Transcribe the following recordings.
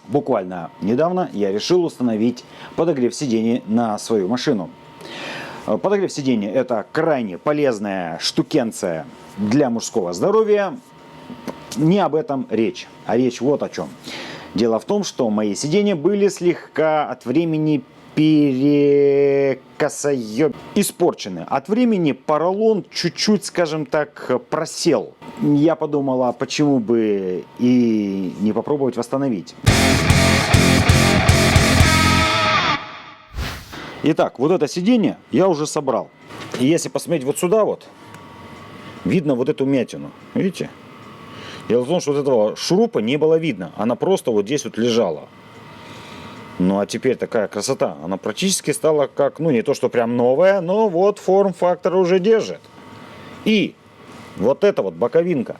Буквально недавно я решил установить подогрев сидений на свою машину. Подогрев сидений — это крайне полезная штукенция для мужского здоровья. Не об этом речь, а речь вот о чем. Дело в том, что мои сиденья были слегка от времени испорчены. От времени поролон чуть-чуть, скажем так, просел. Я подумал, а почему бы и не попробовать восстановить. Итак, вот это сиденье я уже собрал. И если посмотреть вот сюда вот, видно вот эту вмятину. Видите? Дело в том, что вот этого шурупа не было видно. Она просто вот здесь вот лежала. Ну а теперь такая красота. Она практически стала как, ну не то что прям новая, но вот форм-фактор уже держит. И вот эта вот боковинка.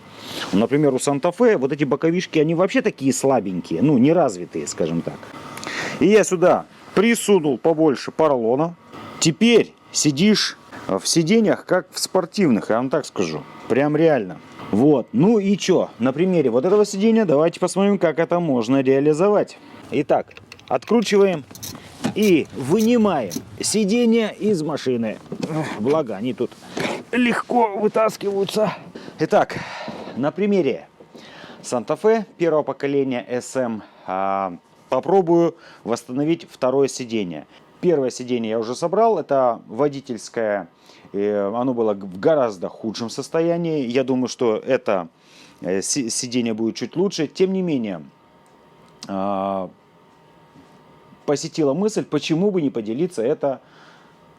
Например, у Санта-Фе вот эти боковишки, они вообще такие слабенькие, ну неразвитые, скажем так. И я сюда присунул побольше поролона. Теперь сидишь в сиденьях как в спортивных, я вам так скажу. Прям реально. Вот. Ну и что? На примере вот этого сиденья давайте посмотрим, как это можно реализовать. Итак, откручиваем и вынимаем сиденья из машины. Благо, они тут легко вытаскиваются. Итак, на примере Санта-Фе первого поколения SM попробую восстановить второе сиденье. Первое сиденье я уже собрал, это водительское. Оно было в гораздо худшем состоянии. Я думаю, что это сиденье будет чуть лучше. Тем не менее, посетила мысль, почему бы не поделиться это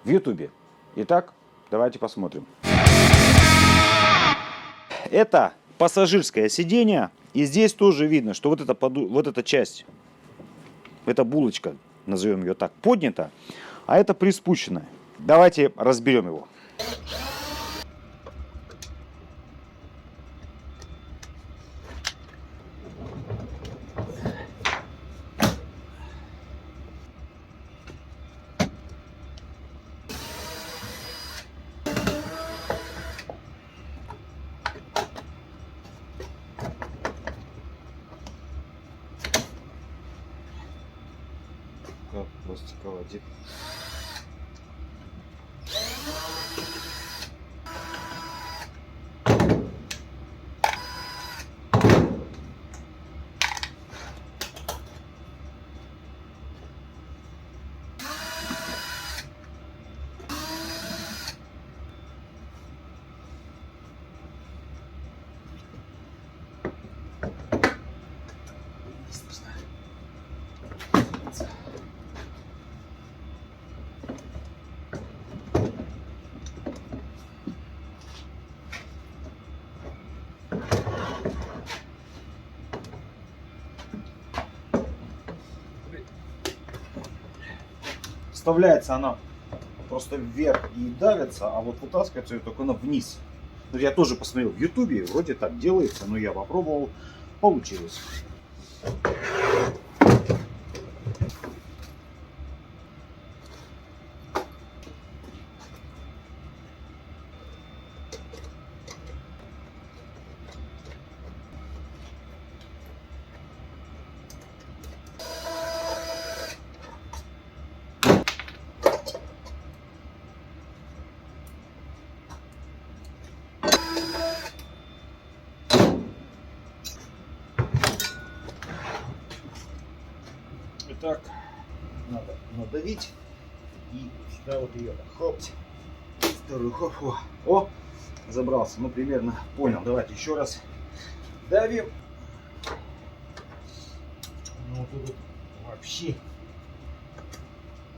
в YouTube. Итак, давайте посмотрим. Это пассажирское сиденье. И здесь тоже видно, что вот эта часть, эта булочка, назовем ее так, поднята, а это приспущенная. Давайте разберем его. Пластиковая деталь. Вставляется она просто вверх и давится, а вот вытаскивается ее только она вниз. Но я тоже посмотрел в Ютубе, вроде так делается, но я попробовал, получилось. Итак, надо надавить и сюда вот ее хоп, вторую хоп, о, забрался, ну примерно понял. Давайте еще раз давим. Ну тут вообще,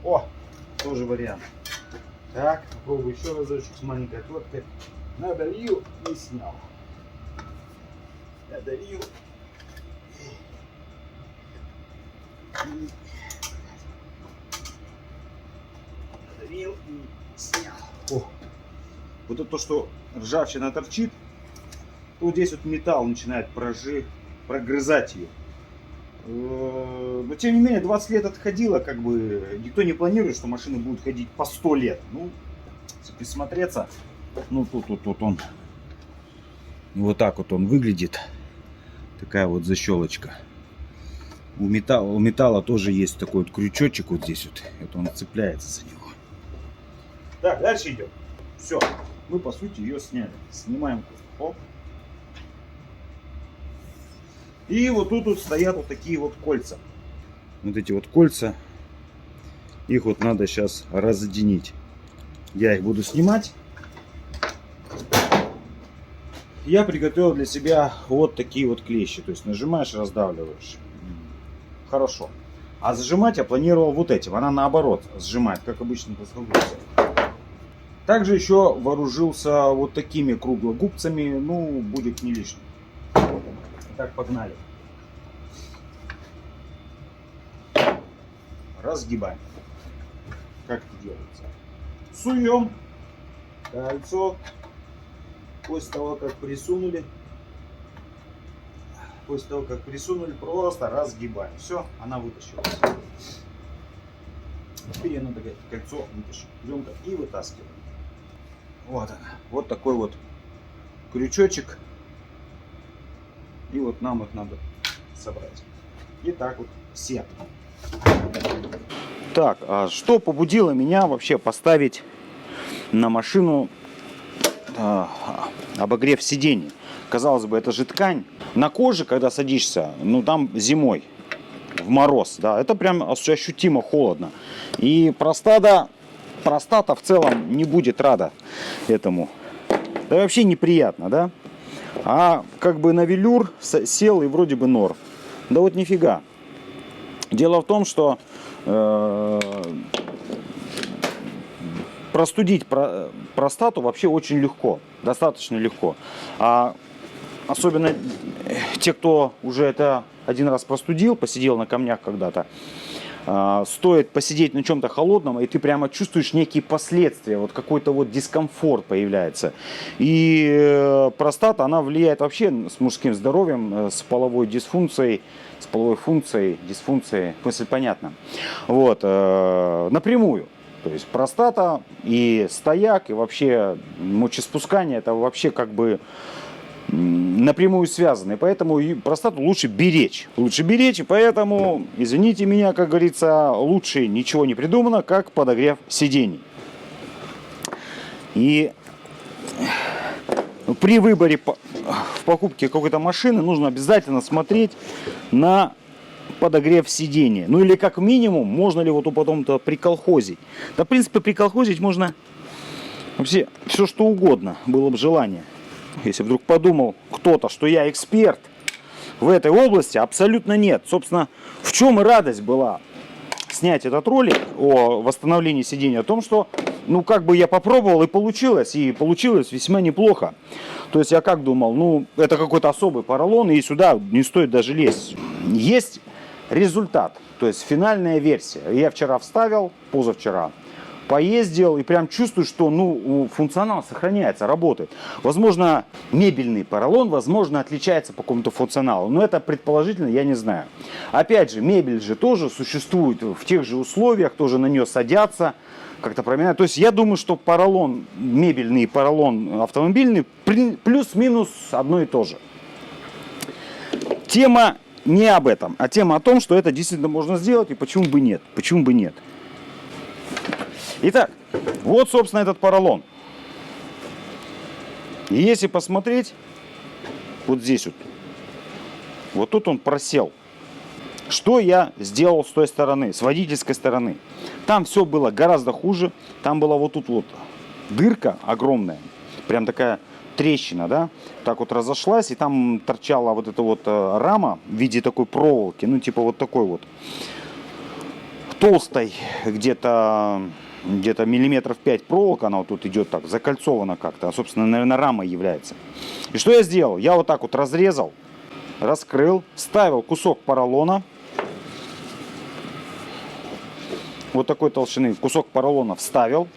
о, тоже вариант. Так, попробую еще разочек с маленькой отводкой. Надавил и снял. Надавил. Надавил и снял. О. Вот это то, что ржавчина торчит, вот здесь вот металл начинает прогрызать ее. Но тем не менее 20 лет отходило, как бы никто не планирует, что машины будут ходить по 100 лет. Ну, если присмотреться, ну тут он вот так вот он выглядит. Такая вот защелочка. у металла тоже есть такой вот крючочек вот здесь вот. Это он цепляется за него. Так, дальше идем. Все. Мы по сути ее сняли. Снимаем кусок. И вот тут вот стоят вот такие вот кольца. Вот эти вот кольца. Их вот надо сейчас разъединить. Я их буду снимать. Я приготовил для себя вот такие вот клещи. То есть нажимаешь, раздавливаешь. Хорошо. А зажимать я планировал вот этим. Она наоборот сжимает, как обычно плоскогубцы. Также еще вооружился вот такими круглогубцами. Ну, будет не лишним. Так, погнали. Разгибаем. Как это делается? Суем кольцо. После того, как присунули, просто разгибаем. Все, она вытащилась. Теперь ее надо кольцо вытащить. Берем и вытаскиваем. Вот она. Вот такой вот крючочек. И вот нам их надо собрать. И так вот все. Так, а что побудило меня вообще поставить на машину обогрев сидений? Казалось бы, это же ткань. На коже, когда садишься, ну там зимой, в мороз, да, это прям ощутимо холодно. И простата в целом не будет рада этому. Да вообще неприятно, да? А как бы на велюр сел и вроде бы норм. Да вот нифига. Дело в том, что простудить простату вообще очень легко. Достаточно легко. А особенно те, кто уже это один раз простудил, посидел на камнях когда-то, стоит посидеть на чем-то холодном, и ты прямо чувствуешь некие последствия, вот какой-то вот дискомфорт появляется. И простата, она влияет вообще с мужским здоровьем, с половой дисфункцией, с половой функцией, дисфункцией, мысль понятна. Вот, напрямую. То есть простата и стояк, и вообще мочеспускание, это вообще как бы напрямую связаны. Поэтому простату лучше беречь. И поэтому, извините меня, как говорится, лучше ничего не придумано, как подогрев сидений. И при выборе в покупке какой-то машины нужно обязательно смотреть на подогрев сидения. Ну или как минимум, можно ли вот потом-то приколхозить. Да, в принципе, приколхозить можно вообще все что угодно, было бы желание. Если вдруг подумал кто-то, что я эксперт в этой области, абсолютно нет. Собственно, в чем и радость была снять этот ролик о восстановлении сидения, о том, что, ну, как бы я попробовал и получилось весьма неплохо. То есть я как думал, ну, это какой-то особый поролон, и сюда не стоит даже лезть. Есть результат, то есть финальная версия. Я вчера вставил, позавчера поездил и прям чувствую, что ну, функционал сохраняется, работает. Возможно, мебельный поролон, возможно, отличается по какому-то функционалу, но это предположительно я не знаю. Опять же, мебель же тоже существует в тех же условиях, тоже на нее садятся, как-то променяют. То есть я думаю, что поролон мебельный и поролон автомобильный плюс-минус одно и то же. Тема не об этом, а тема о том, что это действительно можно сделать и почему бы нет. Почему бы нет. Итак, вот, собственно, этот поролон. И если посмотреть, вот здесь вот тут он просел. Что я сделал с той стороны, с водительской стороны? Там все было гораздо хуже. Там была вот тут вот дырка огромная, прям такая трещина, да, так вот разошлась, и там торчала вот эта вот рама в виде такой проволоки, ну типа вот такой вот толстой, где-то миллиметров 5 проволока, она вот тут идет так, закольцована как-то, а, собственно, наверное, рамой является. И что я сделал? Я вот так вот разрезал, раскрыл, вставил кусок поролона, вот такой толщины кусок поролона вставил,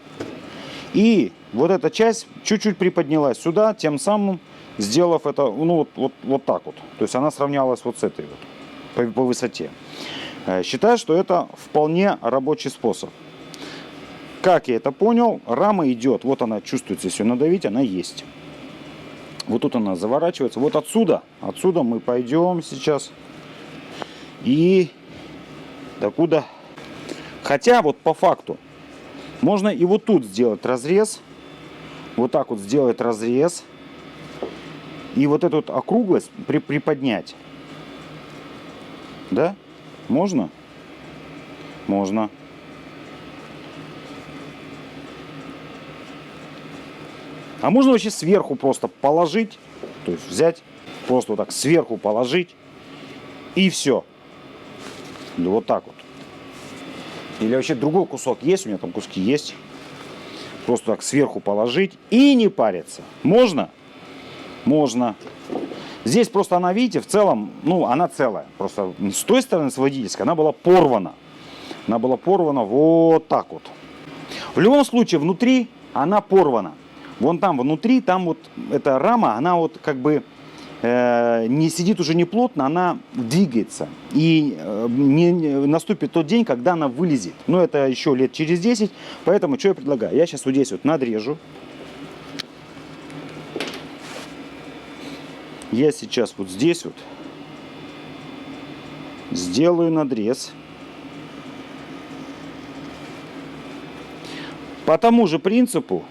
и вот эта часть чуть-чуть приподнялась сюда, тем самым сделав это, ну, вот так вот. То есть она сравнялась вот с этой вот по высоте. Считаю, что это вполне рабочий способ. Как я это понял, рама идет, вот она чувствуется, если ее надавить, она есть. Вот тут она заворачивается. Вот отсюда мы пойдем сейчас И докуда. Хотя вот по факту можно и вот тут сделать разрез. Вот так вот сделать разрез. И вот эту вот округлость приподнять. Да? Можно? Можно. А можно вообще сверху просто положить. То есть взять, просто вот так сверху положить. И все. Или вот так вот. Или вообще другой кусок есть. У меня там куски есть. Просто так сверху положить и не париться. Можно? Можно. Здесь просто она, видите, в целом, ну, она целая. Просто с той стороны, с водительской, она была порвана. Она была порвана вот так вот. В любом случае, внутри она порвана. Вон там внутри, там вот эта рама, она вот как бы не сидит уже не плотно, она двигается. И не наступит тот день, когда она вылезет. Но это еще лет через 10. Поэтому что я предлагаю? Я сейчас вот здесь вот надрежу. Я сейчас вот здесь вот сделаю надрез. По тому же принципу,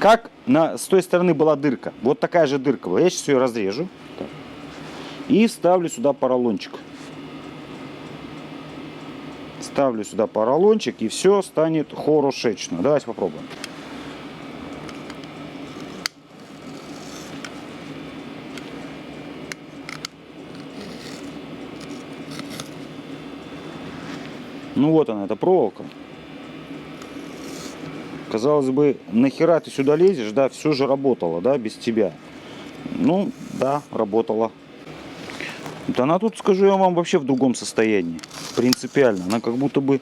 как с той стороны была дырка. Вот такая же дырка была. Я сейчас ее разрежу. Так. И вставлю сюда поролончик. Ставлю сюда поролончик, и все станет хорошечно. Давайте попробуем. Ну вот она, эта проволока. Казалось бы, нахера ты сюда лезешь, да, все же работало, да, без тебя. Ну, да, работала. Вот она тут, скажу я вам, вообще в другом состоянии. Принципиально. Она как будто бы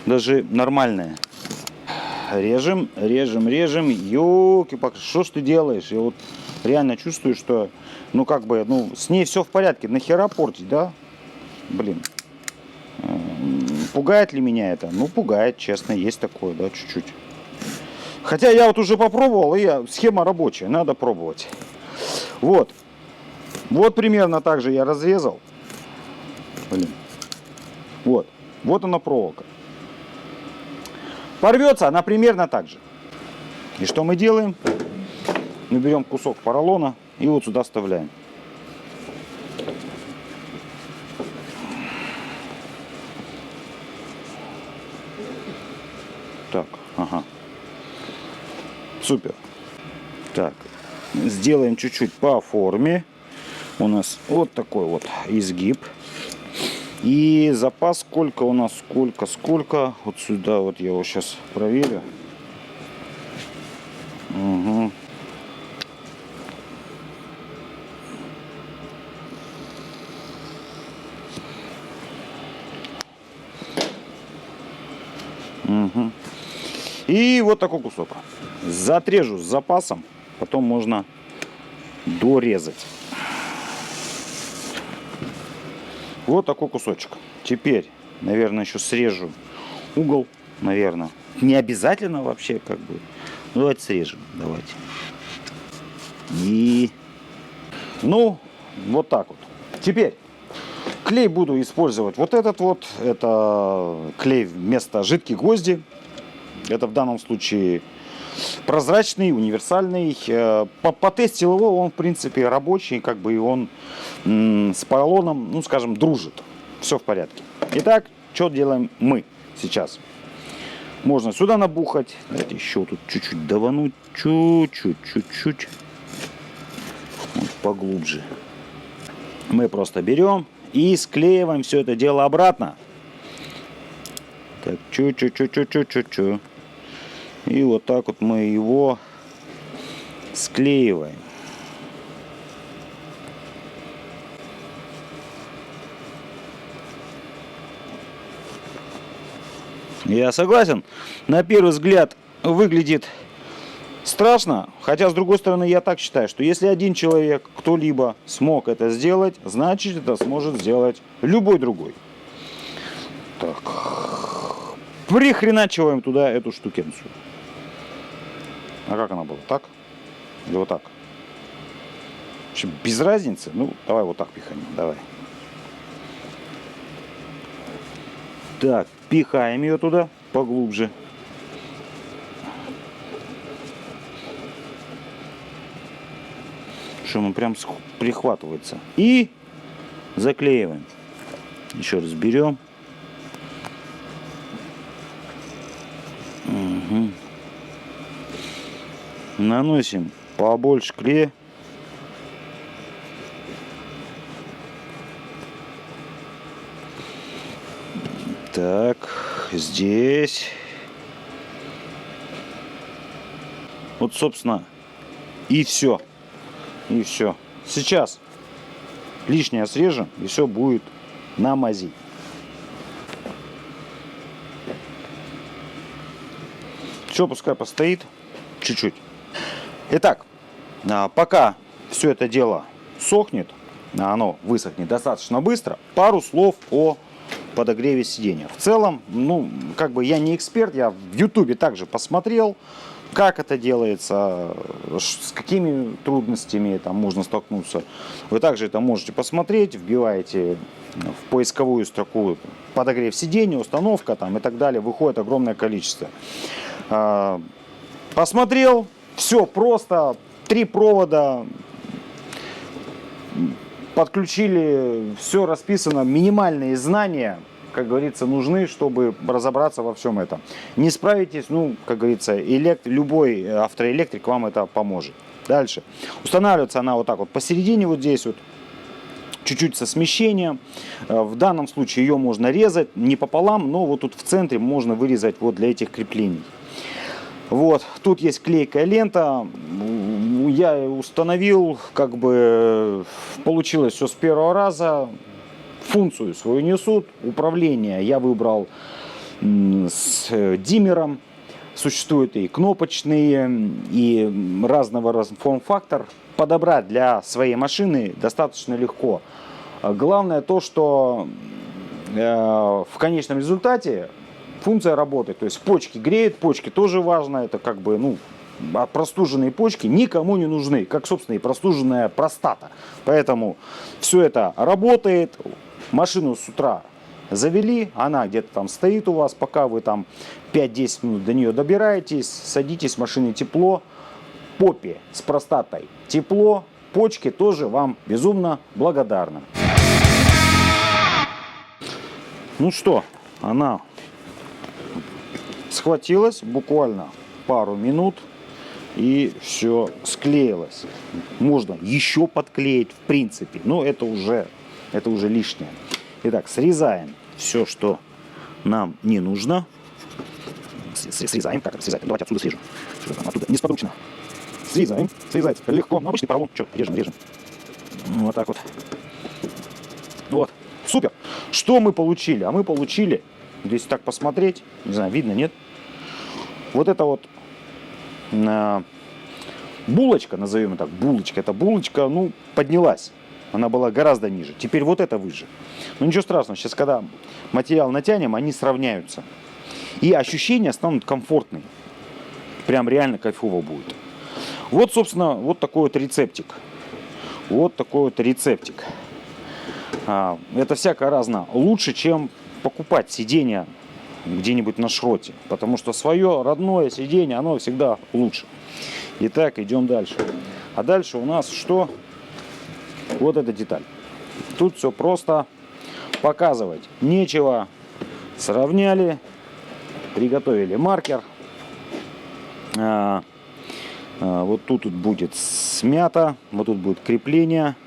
даже нормальная. Режем, режем, режем. Ёлки-палки, что ж ты делаешь? Я вот реально чувствую, что, ну, как бы, ну, с ней все в порядке. Нахера портить, да? Блин. Пугает ли меня это? Ну, пугает, честно, есть такое, да, чуть-чуть. Хотя я вот уже попробовал, и схема рабочая, надо пробовать. Вот. Вот примерно так же я разрезал. Блин. Вот. Вот она проволока. Порвется она примерно так же. И что мы делаем? Мы берем кусок поролона и вот сюда вставляем. Так, ага. Супер. Так, сделаем чуть-чуть по форме. У нас вот такой вот изгиб. И запас сколько у нас, сколько. Вот сюда вот я его сейчас проверю. Угу. Угу. И вот такой кусок. Затрежу с запасом. Потом можно дорезать. Вот такой кусочек. Теперь, наверное, еще срежу угол. Наверное. Не обязательно вообще, как бы. Ну, давайте срежем. Давайте. И... Ну, вот так вот. Теперь клей буду использовать вот этот вот. Это клей вместо жидких гвозди. Это в данном случае прозрачный, универсальный. Потестил его, он в принципе рабочий, как бы, и он с поролоном, ну скажем, дружит. Все в порядке. Итак, что делаем мы сейчас? Можно сюда набухать. Давайте еще тут чуть-чуть давануть. Чуть-чуть. Вот, поглубже. Мы просто берем и склеиваем все это дело обратно. Так, чуть-чуть. И вот так вот мы его склеиваем. Я согласен, на первый взгляд выглядит страшно, хотя с другой стороны я так считаю, что если один человек, кто-либо смог это сделать, значит это сможет сделать любой другой. Так, прихреначиваем туда эту общем, без разницы. Ну, давай вот так пихаем. Давай. Так, пихаем ее туда поглубже. Что он прям прихватывается. И заклеиваем. Еще раз берем. Угу. Наносим побольше клея. Так, здесь. Вот, собственно, и все. И все. Сейчас лишнее срежем, и все будет на мази. Все, пускай постоит чуть-чуть. Итак, пока все это дело сохнет, оно высохнет достаточно быстро, пару слов о подогреве сидения. В целом, ну, как бы я не эксперт, я в Ютубе также посмотрел, как это делается, с какими трудностями там можно столкнуться. Вы также это можете посмотреть, вбиваете в поисковую строку подогрев сидения, установка там и так далее, выходит огромное количество. Посмотрел, все просто, 3 провода, подключили, все расписано, минимальные знания, как говорится, нужны, чтобы разобраться во всем этом. Не справитесь, ну, как говорится, любой автоэлектрик вам это поможет. Дальше. Устанавливается она вот так вот посередине, вот здесь вот, чуть-чуть со смещением. В данном случае ее можно резать не пополам, но вот тут в центре можно вырезать вот для этих креплений. Вот, тут есть клейкая лента, я установил, как бы получилось все с первого раза, функцию свою несут, управление я выбрал с диммером, существуют и кнопочные, и разного форм-фактор, подобрать для своей машины достаточно легко. Главное то, что в конечном результате функция работает, то есть почки греют, почки тоже важно, это как бы, ну, простуженные почки никому не нужны, как, собственно, и простуженная простата. Поэтому все это работает, машину с утра завели, она где-то там стоит у вас, пока вы там 5-10 минут до нее добираетесь, садитесь, в машине тепло, попе с простатой тепло, почки тоже вам безумно благодарны. Ну что, она схватилась буквально пару минут и все склеилось. Можно еще подклеить в принципе, но это уже лишнее. Итак, срезаем все, что нам не нужно. Срезаем. Как это срезать? Давайте отсюда срежем. Оттуда несподручно. Срезаем. Срезать легко. Обычный поролон. Что, режем. Вот так вот. Вот. Супер. Что мы получили? А мы получили, здесь так посмотреть, не знаю, видно, нет? Вот это вот булочка, назовем ее так, булочка. Эта булочка, ну, поднялась. Она была гораздо ниже. Теперь вот это выше. Но ничего страшного. Сейчас, когда материал натянем, они сравняются. И ощущения станут комфортными. Прям реально кайфово будет. Вот, собственно, вот такой вот рецептик. Это всяко разно. Лучше, чем покупать сиденье где-нибудь на шроте. Потому что свое родное сиденье, оно всегда лучше. Итак, идем дальше. А дальше у нас что? Вот эта деталь. Тут все просто, показывать нечего. Сравняли, приготовили маркер. Вот тут будет смято, вот тут будет крепление.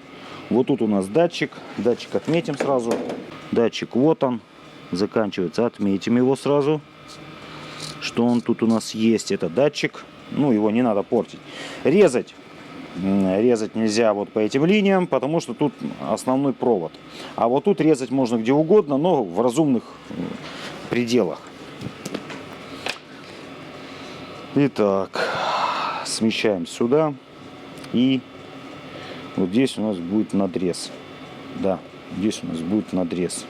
Вот тут у нас датчик. Датчик отметим сразу. Датчик вот он. Заканчивается. Отметим его сразу. Что он тут у нас есть. Это датчик. Ну, его не надо портить. Резать нельзя вот по этим линиям, потому что тут основной провод. А вот тут резать можно где угодно, но в разумных пределах. Итак, смещаем сюда. И вот здесь у нас будет надрез. Да, здесь у нас будет надрез.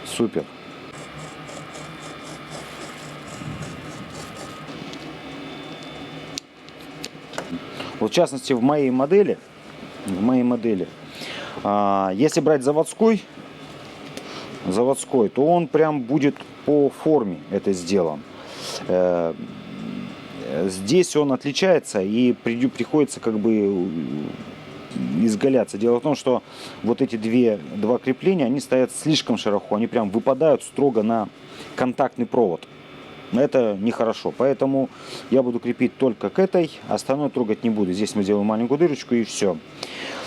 Супер. Вот в частности в моей модели, если брать заводской, то он прям будет по форме это сделан. Здесь он отличается и приходится как бы изгаляться. Дело в том, что вот эти два крепления, они стоят слишком широко, они прям выпадают строго на контактный провод. Это нехорошо, поэтому я буду крепить только к этой, остальное трогать не буду. Здесь мы делаем маленькую дырочку и все.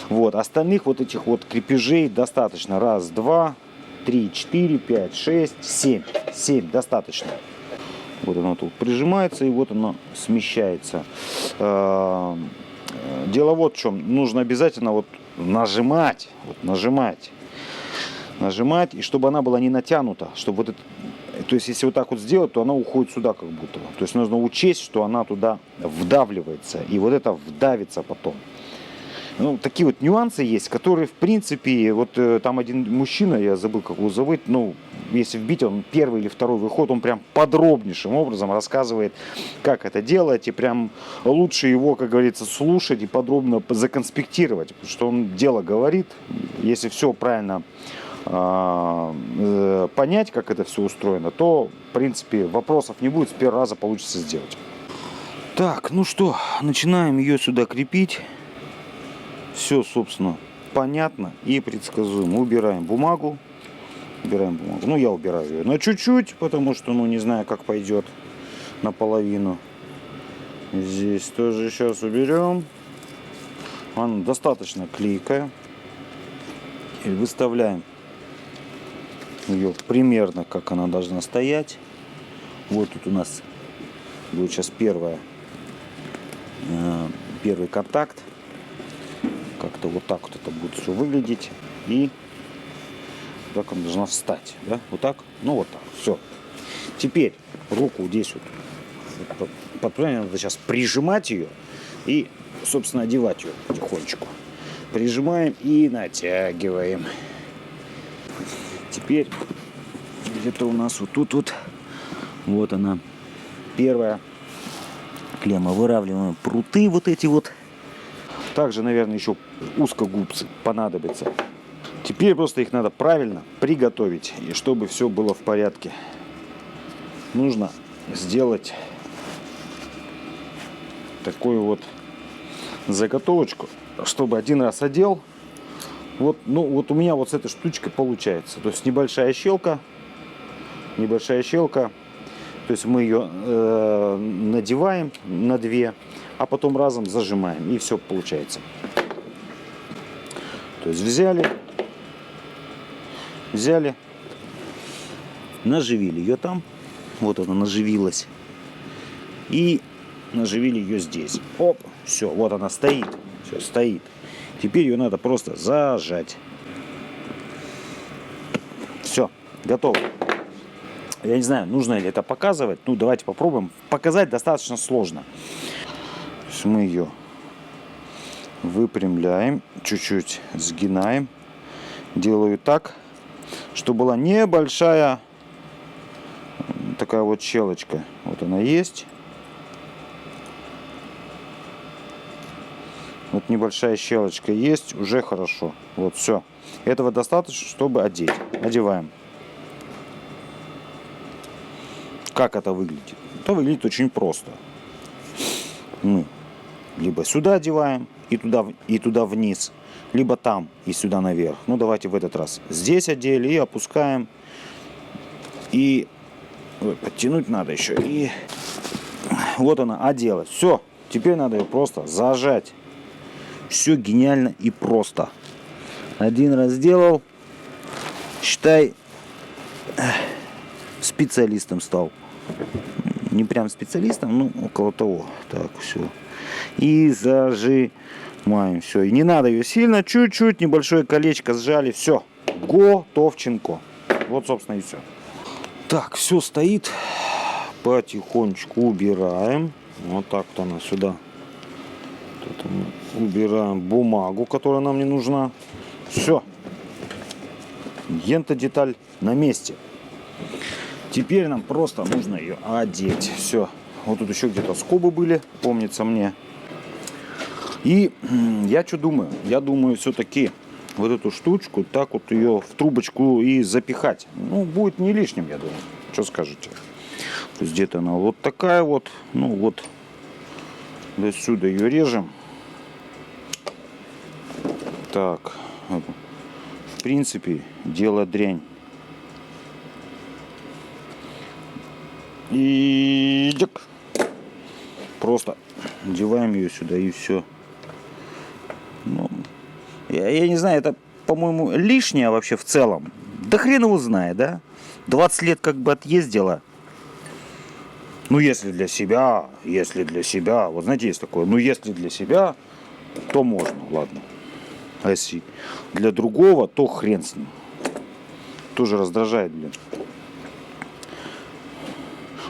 Вот, остальных вот этих вот крепежей достаточно. Раз, два, 3, 4, 5, 6, 7. 7 достаточно. Вот оно тут прижимается и вот оно смещается. Дело вот в чем. Нужно обязательно вот нажимать. Нажимать, и чтобы она была не натянута. Чтобы вот это, то есть если вот так вот сделать, то она уходит сюда как будто. То есть нужно учесть, что она туда вдавливается. И вот это вдавится потом. Ну, такие вот нюансы есть, которые, в принципе, вот там один мужчина, я забыл, как его зовут, ну, если вбить, он первый или второй выход, он прям подробнейшим образом рассказывает, как это делать, и прям лучше его, как говорится, слушать и подробно законспектировать, потому что он дело говорит, если все правильно понять, как это все устроено, то, в принципе, вопросов не будет, с первого раза получится сделать. Так, ну что, начинаем ее сюда крепить. Все, собственно, понятно и предсказуемо. Убираем бумагу. Ну, я убираю ее на чуть-чуть, потому что, ну, не знаю, как пойдет наполовину. Здесь тоже сейчас уберем. Она достаточно клейкая. И выставляем ее примерно, как она должна стоять. Вот тут у нас будет сейчас первый контакт. Как-то вот так вот это будет все выглядеть. И так она должна встать. Да? Вот так. Ну вот так. Все. Теперь руку здесь вот подправим. Надо сейчас прижимать ее и, собственно, одевать ее потихонечку. Прижимаем и натягиваем. Теперь где-то у нас вот тут вот. Вот она. Первая клемма. Выравниваем пруты вот эти вот. Также, наверное, еще узкогубцы понадобятся. Теперь просто их надо правильно приготовить, и чтобы все было в порядке. Нужно сделать такую вот заготовочку, чтобы один раз одел. Вот, ну, вот у меня вот с этой штучкой получается. То есть небольшая щелка. То есть мы ее надеваем на две, а потом разом зажимаем, и все получается. То есть взяли, наживили ее там, вот она наживилась, и наживили ее здесь. Оп, все, вот она стоит, все стоит. Теперь ее надо просто зажать. Все, готово. Я не знаю, нужно ли это показывать. Ну, давайте попробуем. Показать достаточно сложно. То есть мы ее выпрямляем, чуть-чуть сгинаем. Делаю так, чтобы была небольшая такая вот щелочка. Вот она есть. Вот небольшая щелочка есть, уже хорошо. Вот все. Этого достаточно, чтобы одеть. Одеваем. Как это выглядит? Это выглядит очень просто. Мы либо сюда одеваем и туда вниз, либо там и сюда наверх. Ну, давайте в этот раз здесь одели и опускаем. И подтянуть надо еще. И вот она оделась. Все. Теперь надо ее просто зажать. Все гениально и просто. Один раз сделал, считай, специалистом стал. Не прям специалистом, но около того. Так, все. И зажимаем. Все. И не надо ее сильно, чуть-чуть, небольшое колечко сжали. Все. Готовченко. Вот, собственно, и все. Так, все стоит. Потихонечку убираем. Вот так вот она сюда. Тут мы убираем бумагу, которая нам не нужна. Все. Ента деталь на месте. Теперь нам просто нужно ее одеть. Все. Вот тут еще где-то скобы были, помнится мне. И я что думаю? Я думаю, все-таки вот эту штучку так вот ее в трубочку и запихать. Ну, будет не лишним, я думаю. Что скажете? То есть где-то она вот такая вот. Ну вот. До сюда ее режем. Так. В принципе, дело дрянь. И просто одеваем ее сюда и все. Ну, я не знаю, это, по-моему, лишнее вообще в целом. Да хрен его знает, да? 20 лет как бы отъездила. Ну, если для себя. Вот знаете, есть такое. Ну, если для себя, то можно, ладно. А если для другого, то хрен с ним. Тоже раздражает, блин.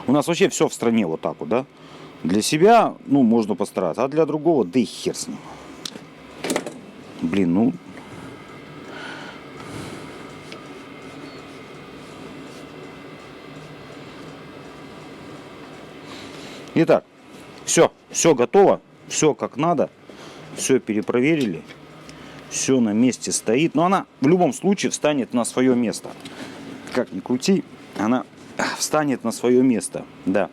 У нас вообще все в стране вот так вот, да? Для себя, ну, можно постараться. А для другого, да и хер с ним. Блин, ну... Итак, все готово. Все как надо. Все перепроверили. Все на месте стоит. Но она в любом случае встанет на свое место. Как ни крути, она встанет на свое место. Да.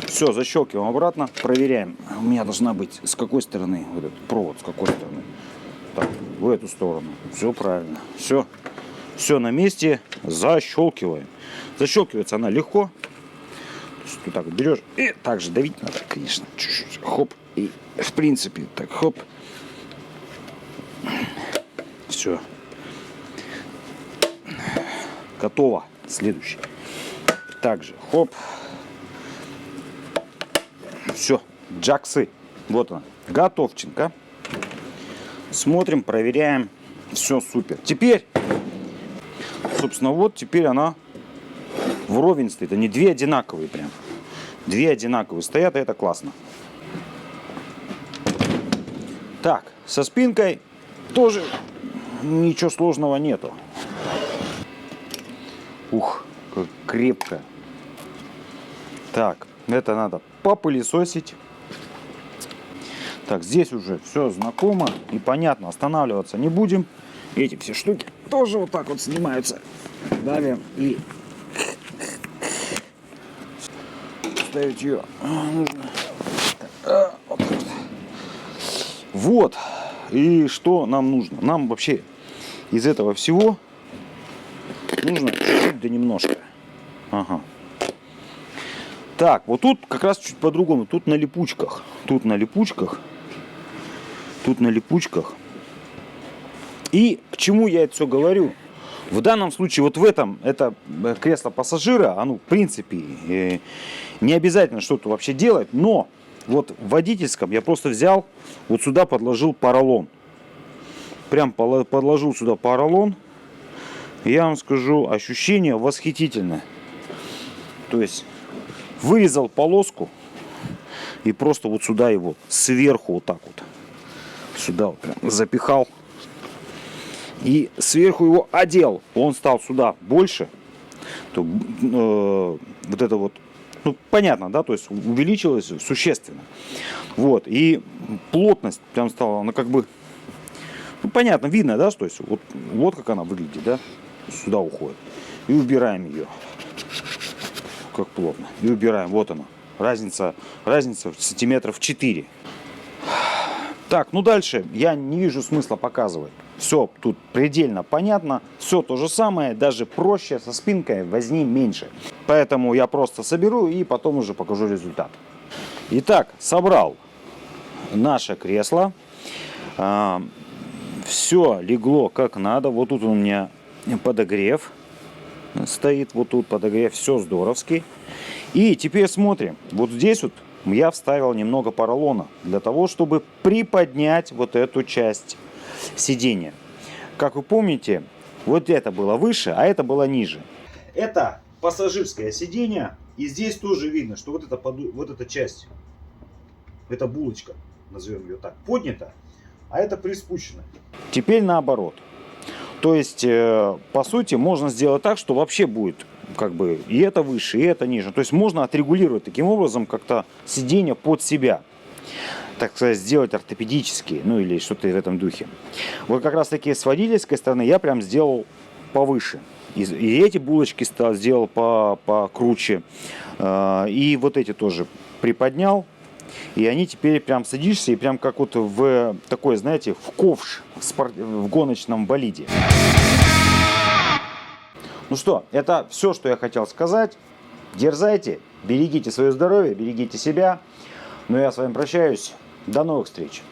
Все, защелкиваем обратно, проверяем. У меня должна быть с какой стороны вот этот провод, с какой стороны. Так, в эту сторону. Все правильно. Все на месте. Защелкиваем. Защелкивается она легко. Ты так берешь и также давить надо, конечно. Чуть-чуть. Хоп. И в принципе так хоп. Все. Готово. Следующий. Также хоп. Все. Джаксы. Вот она. Готовченко. Смотрим, проверяем. Все супер. Теперь, собственно, вот теперь она вровень стоит. Они две одинаковые прям. Две одинаковые стоят, и это классно. Так, со спинкой тоже ничего сложного нету. Ух, как крепко. Так, это надо попылесосить. Так, здесь уже все знакомо и понятно. Останавливаться не будем. Эти все штуки тоже вот так вот снимаются. Давим и ставить ее нужно. Вот. И что нам нужно? Нам вообще из этого всего нужно чуть-чуть, да немножко. Ага. Так, вот тут как раз чуть по-другому. Тут на липучках. Тут на липучках. И к чему я это все говорю? В данном случае, вот в этом, это кресло пассажира, оно, в принципе, не обязательно что-то вообще делать, но вот в водительском я просто взял, вот сюда подложил поролон. Прям подложил сюда поролон. Я вам скажу, ощущение восхитительное. То есть вырезал полоску и просто вот сюда его сверху вот так вот. Сюда вот прям запихал. И сверху его одел. Он стал сюда больше. То, вот это вот, ну, понятно, да, то есть увеличилось существенно. Вот. И плотность прям стала, она как бы, ну, понятно, видно, да, то есть вот как она выглядит, да. Сюда уходит. И убираем ее. Как плотно. И убираем. Вот она. Разница сантиметров 4. Так, ну дальше я не вижу смысла показывать. Все тут предельно понятно. Все то же самое, даже проще, со спинкой возни меньше. Поэтому я просто соберу и потом уже покажу результат. Итак, собрал наше кресло. Все легло как надо. Вот тут у меня подогрев стоит. Вот тут подогрев. Все здоровски. И теперь смотрим. Вот здесь вот я вставил немного поролона для того, чтобы приподнять вот эту часть сиденья. Как вы помните, вот это было выше, а это было ниже. Это пассажирское сиденье. И здесь тоже видно, что вот эта часть, эта булочка, назовем ее так, поднята, а это приспущено. Теперь наоборот. То есть, по сути, можно сделать так, что вообще будет как бы и это выше, и это ниже. То есть можно отрегулировать таким образом как-то сиденье под себя. так сказать, сделать ортопедические, ну или что-то в этом духе. Вот как раз таки с водительской стороны я прям сделал повыше. И эти булочки сделал покруче. И вот эти тоже приподнял. И они теперь прям садишься и прям как вот в такой, знаете, в ковш в гоночном болиде. Ну что, это все, что я хотел сказать. Дерзайте, берегите свое здоровье, берегите себя. Ну я с вами прощаюсь. До новых встреч.